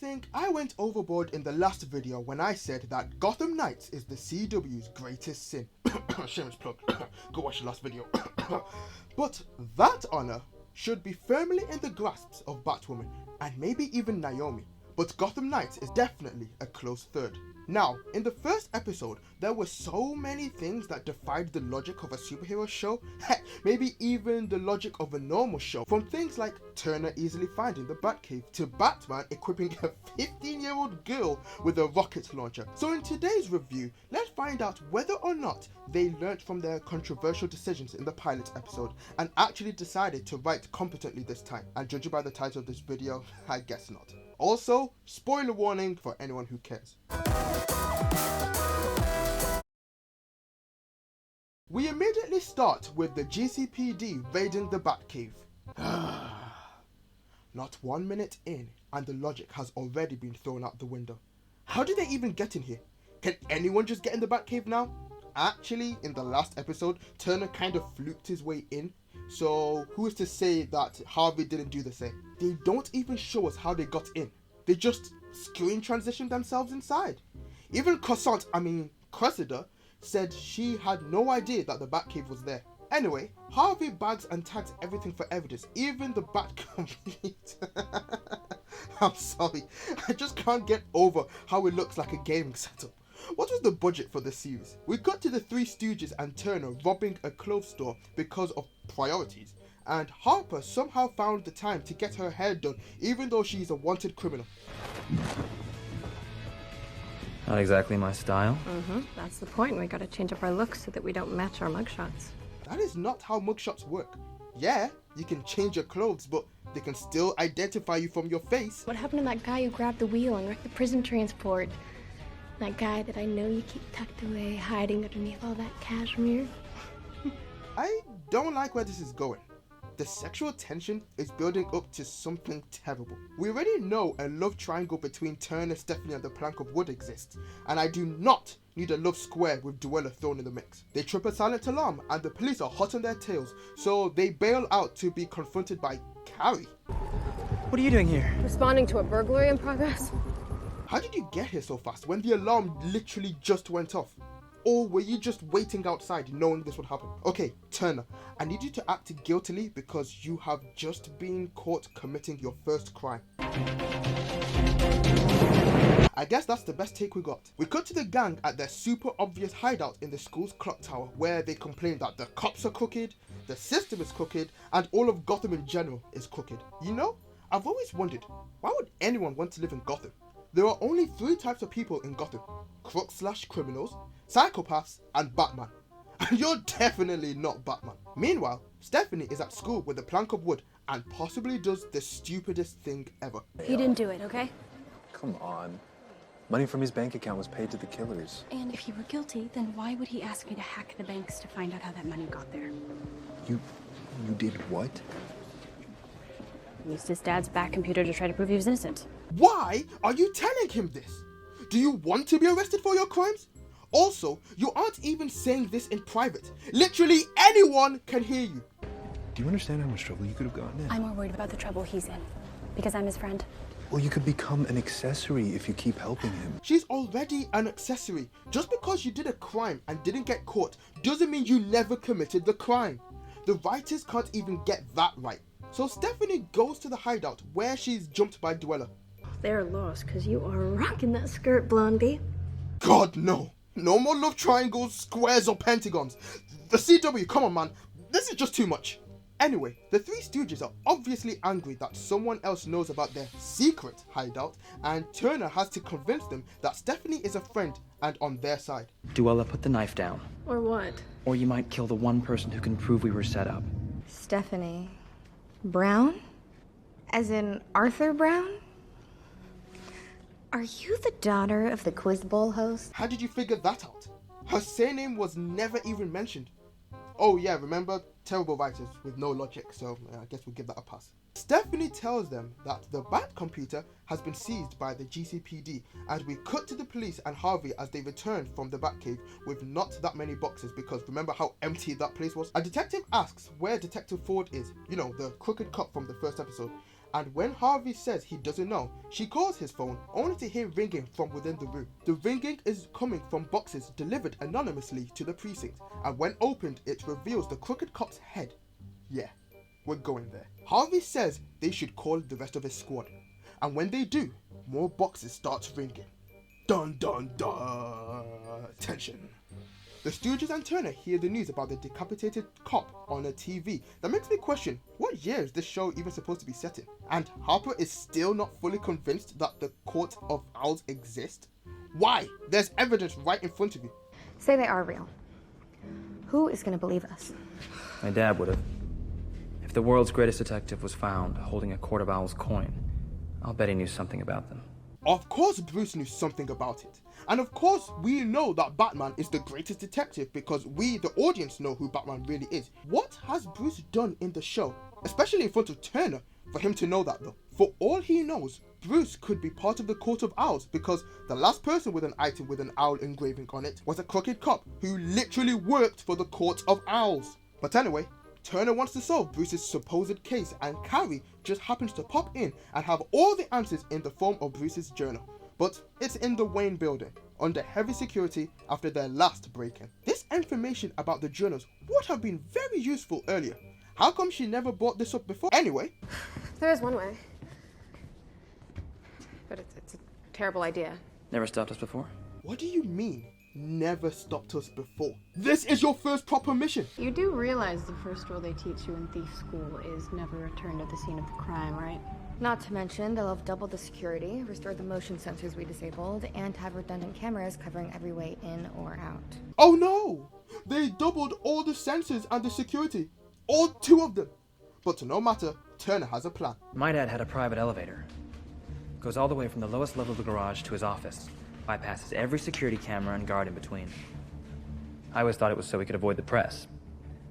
think I went overboard in the last video when I said that Gotham Knights is the CW's greatest sin. Shameless plug. Go watch the last video. But that honor should be firmly in the grasps of Batwoman and maybe even Naomi. But Gotham Knights is definitely a close third. Now, in the first episode, there were so many things that defied the logic of a superhero show, heck, maybe even the logic of a normal show. From things like Turner easily finding the Batcave to Batman equipping a 15-year-old girl with a rocket launcher. So in today's review, let's find out whether or not they learnt from their controversial decisions in the pilot episode and actually decided to write competently this time. And judging by the title of this video, I guess not. Also, spoiler warning for anyone who cares. We immediately start with the GCPD raiding the Batcave. Not 1 minute in and the logic has already been thrown out the window. How did they even get in here? Can anyone just get in the Batcave now? Actually, in the last episode, Turner kind of fluked his way in. So who is to say that Harvey didn't do the same? They don't even show us how they got in. They just screen transitioned themselves inside. Even Cressida said she had no idea that the Batcave was there. Anyway, Harvey bags and tags everything for evidence, even the Batcomplete. I'm sorry, I just can't get over how it looks like a gaming setup. What was the budget for this series? We got to the Three Stooges and Turner robbing a clothes store because of priorities, and Harper somehow found the time to get her hair done even though she's a wanted criminal. Not exactly my style. That's the point. We gotta change up our looks so that we don't match our mugshots. That is not how mugshots work. Yeah, you can change your clothes, but they can still identify you from your face. What happened to that guy who grabbed the wheel and wrecked the prison transport? That guy that I know you keep tucked away, hiding underneath all that cashmere. I don't like where this is going. The sexual tension is building up to something terrible. We already know a love triangle between Turner, Stephanie and the Plank of Wood exists, and I do not need a love square with Duella thrown in the mix. They trip a silent alarm and the police are hot on their tails, so they bail out to be confronted by Carrie. What are you doing here? Responding to a burglary in progress. How did you get here so fast when the alarm literally just went off? Or were you just waiting outside knowing this would happen? Okay, Turner, I need you to act guiltily because you have just been caught committing your first crime. I guess that's the best take we got. We cut to the gang at their super obvious hideout in the school's clock tower where they complain that the cops are crooked, the system is crooked, and all of Gotham in general is crooked. You know, I've always wondered, why would anyone want to live in Gotham? There are only 3 types of people in Gotham: crooks/criminals, psychopaths, and Batman. And you're definitely not Batman. Meanwhile, Stephanie is at school with a plank of wood and possibly does the stupidest thing ever. He didn't do it, okay? Come on. Money from his bank account was paid to the killers. And if he were guilty, then why would he ask me to hack the banks to find out how that money got there? You did what? Used his dad's back computer to try to prove he was innocent. Why are you telling him this? Do you want to be arrested for your crimes? Also, you aren't even saying this in private. Literally anyone can hear you. Do you understand how much trouble you could have gotten in? I'm more worried about the trouble he's in, because I'm his friend. Well, you could become an accessory if you keep helping him. She's already an accessory. Just because you did a crime and didn't get caught doesn't mean you never committed the crime. The writers can't even get that right. So Stephanie goes to the hideout where she's jumped by Duella. They're lost because you are rocking that skirt, Blondie. God, no. No more love triangles, squares, or pentagons. The CW, come on, man. This is just too much. Anyway, the Three Stooges are obviously angry that someone else knows about their secret hideout, and Turner has to convince them that Stephanie is a friend and on their side. Duella, put the knife down. Or what? Or you might kill the one person who can prove we were set up. Stephanie Brown? As in Arthur Brown? Are you the daughter of the Quiz Bowl host? How did you figure that out? Her surname was never even mentioned. Oh yeah, remember? Terrible writers with no logic, so I guess we'll give that a pass. Stephanie tells them that the Bat computer has been seized by the GCPD, and we cut to the police and Harvey as they return from the Batcave with not that many boxes, because remember how empty that place was? A detective asks where Detective Ford is, you know, the crooked cop from the first episode, And when Harvey says he doesn't know, she calls his phone only to hear ringing from within the room. The ringing is coming from boxes delivered anonymously to the precinct, and when opened it reveals the crooked cop's head. Yeah, we're going there. Harvey says they should call the rest of his squad, and when they do, more boxes start ringing. Dun dun dun! Tension. The Stooges and Turner hear the news about the decapitated cop on a TV. That makes me question, what year is this show even supposed to be set in? And Harper is still not fully convinced that the Court of Owls exist? Why? There's evidence right in front of you. Say they are real. Who is going to believe us? My dad would have. If the world's greatest detective was found holding a Court of Owls coin, I'll bet he knew something about them. Of course Bruce knew something about it. And of course we know that Batman is the greatest detective because we, the audience, know who Batman really is. What has Bruce done in the show, especially in front of Turner, for him to know that though? For all he knows, Bruce could be part of the Court of Owls because the last person with an item with an owl engraving on it was a crooked cop who literally worked for the Court of Owls. But anyway, Turner wants to solve Bruce's supposed case, and Carrie just happens to pop in and have all the answers in the form of Bruce's journal. But it's in the Wayne building, under heavy security after their last break-in. This information about the journals would have been very useful earlier. How come she never brought this up before? Anyway, There is one way. But it's a terrible idea. Never stopped us before? what do you mean, never stopped us before? This is your first proper mission. You do realize the first rule they teach you in thief school is never return to the scene of the crime, right? Not to mention, they'll have doubled the security, restored the motion sensors we disabled, and have redundant cameras covering every way in or out. Oh no! They doubled all the sensors and the security. All 2 of them. But no matter, Turner has a plan. My dad had a private elevator. Goes all the way from the lowest level of the garage to his office. Bypasses every security camera and guard in between. I always thought it was so he could avoid the press.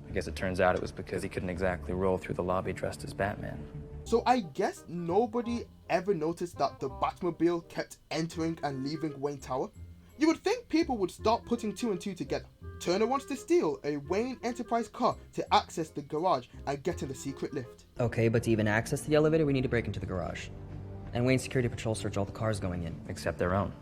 I guess it turns out it was because he couldn't exactly roll through the lobby dressed as Batman. So I guess nobody ever noticed that the Batmobile kept entering and leaving Wayne Tower? You would think people would start putting 2 and 2 together. Turner wants to steal a Wayne Enterprise car to access the garage and get in the secret lift. Okay, but to even access the elevator, we need to break into the garage. And Wayne Security Patrol search all the cars going in. Except their own.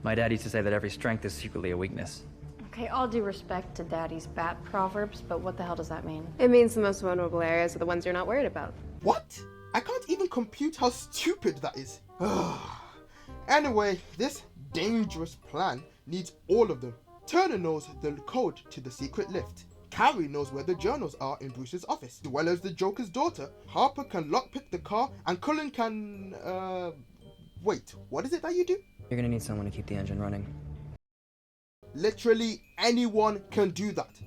My dad used to say that every strength is secretly a weakness. Okay, all due respect to Daddy's bat proverbs, but what the hell does that mean? It means the most vulnerable areas are the ones you're not worried about. What? I can't even compute how stupid that is. Anyway, this dangerous plan needs all of them. Turner knows the code to the secret lift. Carrie knows where the journals are in Bruce's office, as well as the Joker's daughter. Harper can lockpick the car, and Cullen can, wait, what is it that you do? You're gonna need someone to keep the engine running. Literally anyone can do that.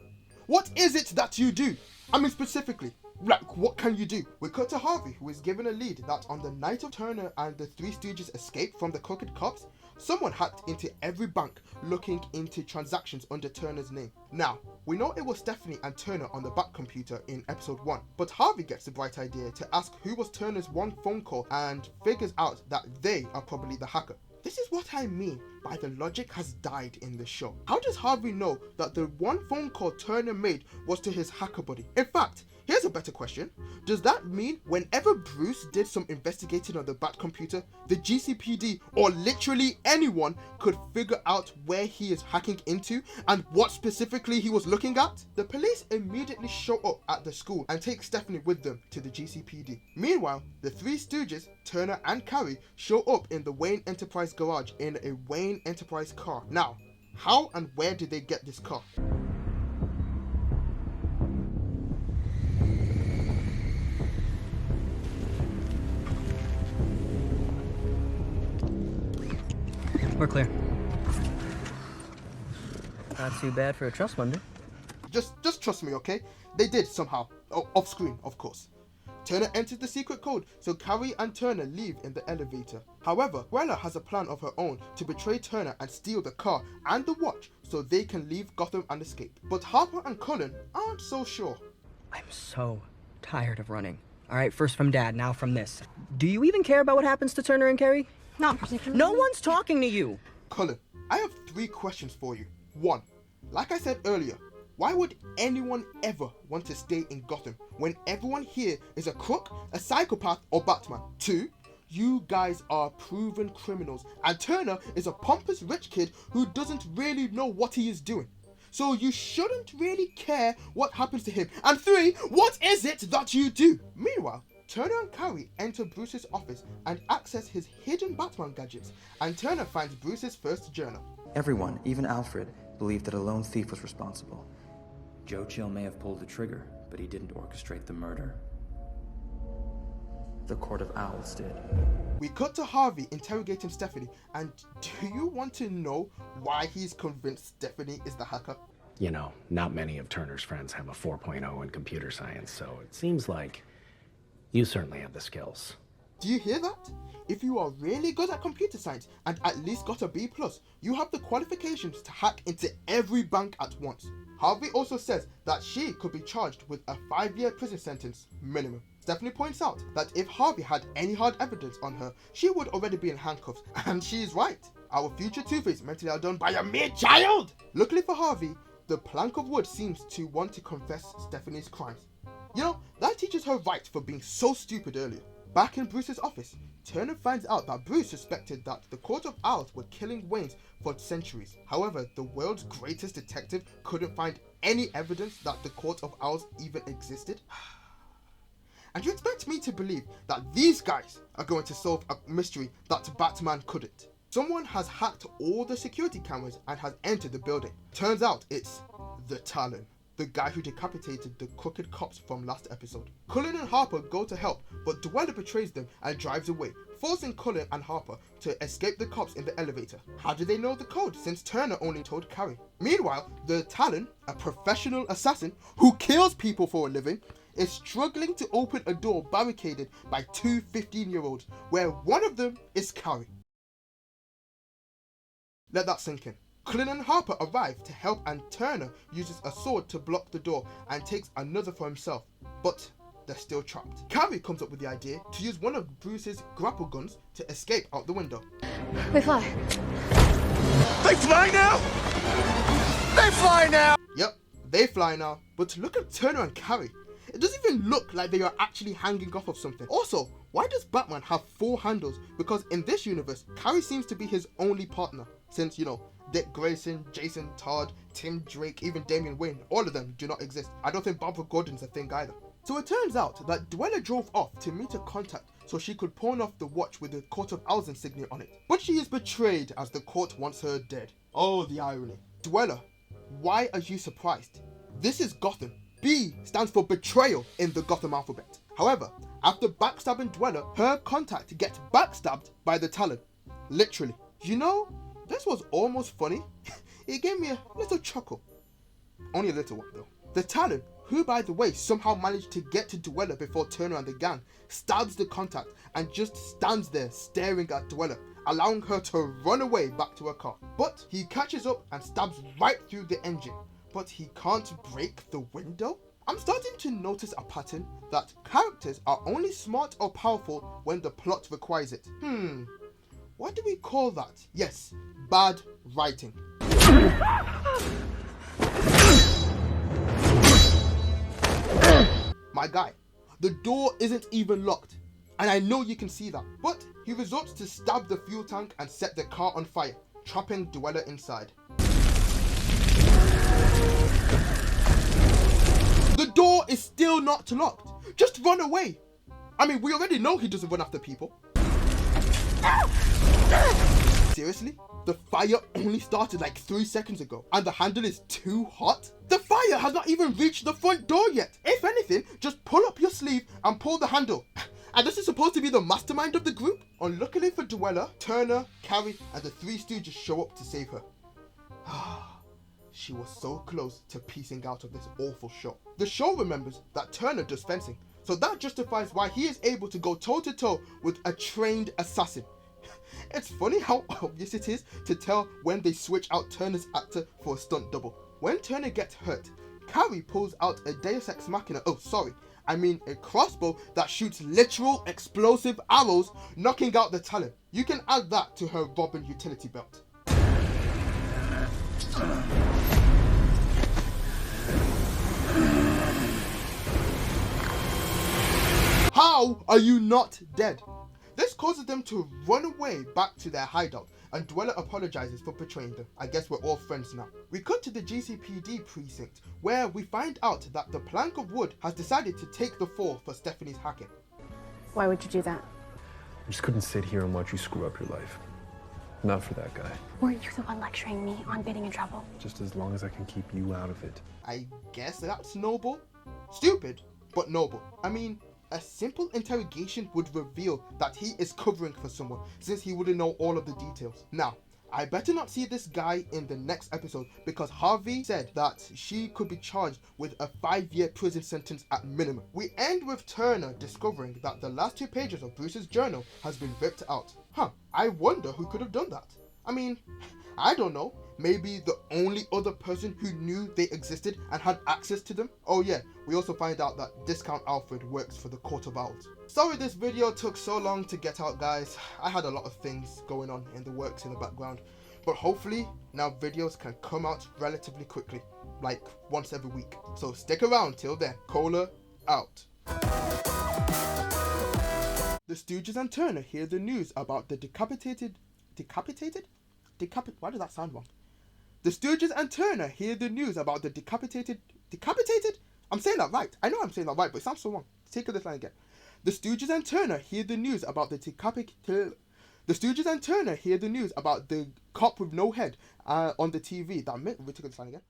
What is it that you do? I mean specifically, like what can you do? We cut to Harvey, who is given a lead that on the night of Turner and the 3 Stooges escape from the crooked cops, someone hacked into every bank looking into transactions under Turner's name. Now, we know it was Stephanie and Turner on the back computer in episode 1, but Harvey gets the bright idea to ask who was Turner's one phone call and figures out that they are probably the hacker. This is what I mean by the logic has died in the show. How does Harvey know that the one phone call Turner made was to his hacker buddy? In fact, here's a better question. Does that mean whenever Bruce did some investigating on the Bat computer, the GCPD or literally anyone could figure out where he is hacking into and what specifically he was looking at? The police immediately show up at the school and take Stephanie with them to the GCPD. Meanwhile, the 3 Stooges, Turner and Carrie, show up in the Wayne Enterprise garage in a Wayne Enterprise car. Now, how and where did they get this car? We're clear. Not too bad for a trust funder. Just trust me, okay? They did somehow. Off screen, of course. Turner enters the secret code, so Carrie and Turner leave in the elevator. However, Grella has a plan of her own to betray Turner and steal the car and the watch so they can leave Gotham and escape. But Harper and Cullen aren't so sure. I'm so tired of running. Alright, first from Dad, now from this. Do you even care about what happens to Turner and Carrie? Not particularly. No one's talking to you! Cullen, I have 3 questions for you. 1. Like I said earlier, Why would anyone ever want to stay in Gotham when everyone here is a crook, a psychopath, or Batman? 2. You guys are proven criminals, and Turner is a pompous rich kid who doesn't really know what he is doing. So you shouldn't really care what happens to him. And 3, what is it that you do? Meanwhile, Turner and Carrie enter Bruce's office and access his hidden Batman gadgets, and Turner finds Bruce's first journal. Everyone, even Alfred, believed that a lone thief was responsible. Joe Chill may have pulled the trigger, but he didn't orchestrate the murder. The Court of Owls did. We cut to Harvey interrogating Stephanie, and do you want to know why he's convinced Stephanie is the hacker? You know, not many of Turner's friends have a 4.0 in computer science, so it seems like you certainly have the skills. Do you hear that? If you are really good at computer science and at least got a B+, you have the qualifications to hack into every bank at once. Harvey also says that she could be charged with a 5-year prison sentence minimum. Stephanie points out that if Harvey had any hard evidence on her, she would already be in handcuffs, and she's right. Our future Two-Face mentally outdone by a mere child! Luckily for Harvey, the plank of wood seems to want to confess Stephanie's crimes. You know, that teaches her right for being so stupid earlier. Back in Bruce's office, Turner finds out that Bruce suspected that the Court of Owls were killing Waynes for centuries. However, the world's greatest detective couldn't find any evidence that the Court of Owls even existed. And you expect me to believe that these guys are going to solve a mystery that Batman couldn't? Someone has hacked all the security cameras and has entered the building. Turns out it's the Talon, the guy who decapitated the crooked cops from last episode. Cullen and Harper go to help, but Dweller betrays them and drives away, forcing Cullen and Harper to escape the cops in the elevator. How do they know the code, since Turner only told Carrie? Meanwhile, the Talon, a professional assassin who kills people for a living, is struggling to open a door barricaded by two 15-year-olds, where one of them is Carrie. Let that sink in. Cullen and Harper arrive to help, and Turner uses a sword to block the door and takes another for himself, but they're still trapped. Carrie comes up with the idea to use one of Bruce's grapple guns to escape out the window. We fly. They fly now! They fly now! Yep, they fly now. But look at Turner and Carrie. It doesn't even look like they are actually hanging off of something. Also, why does Batman have 4 handles? Because in this universe, Carrie seems to be his only partner. Since, you know, Dick Grayson, Jason Todd, Tim Drake, even Damian Wayne, all of them do not exist. I don't think Barbara Gordon's a thing either. So it turns out that Dweller drove off to meet a contact so she could pawn off the watch with the Court of Owls insignia on it. But she is betrayed as the court wants her dead. Oh, the irony. Dweller, why are you surprised? This is Gotham. B stands for betrayal in the Gotham alphabet. However, after backstabbing Dweller, her contact gets backstabbed by the Talon. Literally. You know, this was almost funny. It gave me a little chuckle. Only a little one though. The Talon, who by the way somehow managed to get to Dweller before Turner and the gang, stabs the contact and just stands there staring at Dweller, allowing her to run away back to her car. But he catches up and stabs right through the engine. But he can't break the window? I'm starting to notice a pattern that characters are only smart or powerful when the plot requires it. What do we call that? Yes, bad writing. My guy, the door isn't even locked, and I know you can see that, but he resorts to stab the fuel tank and set the car on fire, trapping Dweller inside. The door is still not locked. Just run away. I mean, we already know he doesn't run after people. Seriously? The fire only started like 3 seconds ago and the handle is too hot? The fire has not even reached the front door yet. If anything, just pull up your sleeve and pull the handle. And this is supposed to be the mastermind of the group? Unluckily for Dweller, Turner, Carrie, and the 3 Stooges show up to save her. She was so close to piecing out of this awful show. The show remembers that Turner does fencing, so that justifies why he is able to go toe-to-toe with a trained assassin. It's funny how obvious it is to tell when they switch out Turner's actor for a stunt double. When Turner gets hurt, Carrie pulls out a Deus Ex Machina, a crossbow that shoots literal explosive arrows, knocking out the Talon. You can add that to her Robin utility belt. How are you not dead? This causes them to run away back to their hideout, and Dweller apologizes for betraying them. I guess we're all friends now. We cut to the GCPD precinct, where we find out that the plank of wood has decided to take the fall for Stephanie's hacking. Why would you do that? I just couldn't sit here and watch you screw up your life. Not for that guy. Were you the one lecturing me on getting in trouble? Just as long as I can keep you out of it. I guess that's noble. Stupid, but noble. I mean, a simple interrogation would reveal that he is covering for someone, since he wouldn't know all of the details. Now, I better not see this guy in the next episode, because Harvey said that she could be charged with a 5-year prison sentence at minimum. We end with Turner discovering that the last 2 pages of Bruce's journal has been ripped out. I wonder who could have done that. I mean, I don't know. Maybe the only other person who knew they existed and had access to them? Oh yeah, we also find out that Discount Alfred works for the Court of Owls. Sorry this video took so long to get out, guys. I had a lot of things going on in the works in the background. But hopefully, now videos can come out relatively quickly, like once every week. So stick around till then. Cola out. The Stooges and Turner hear the news about the why did that sound wrong? The Stooges and Turner hear the news about the decapitated? I'm saying that right. I know I'm saying that right, but it sounds so wrong. Take this line again. The Stooges and Turner hear the news about the Stooges and Turner hear the news about the cop with no head on the TV. We took this line again.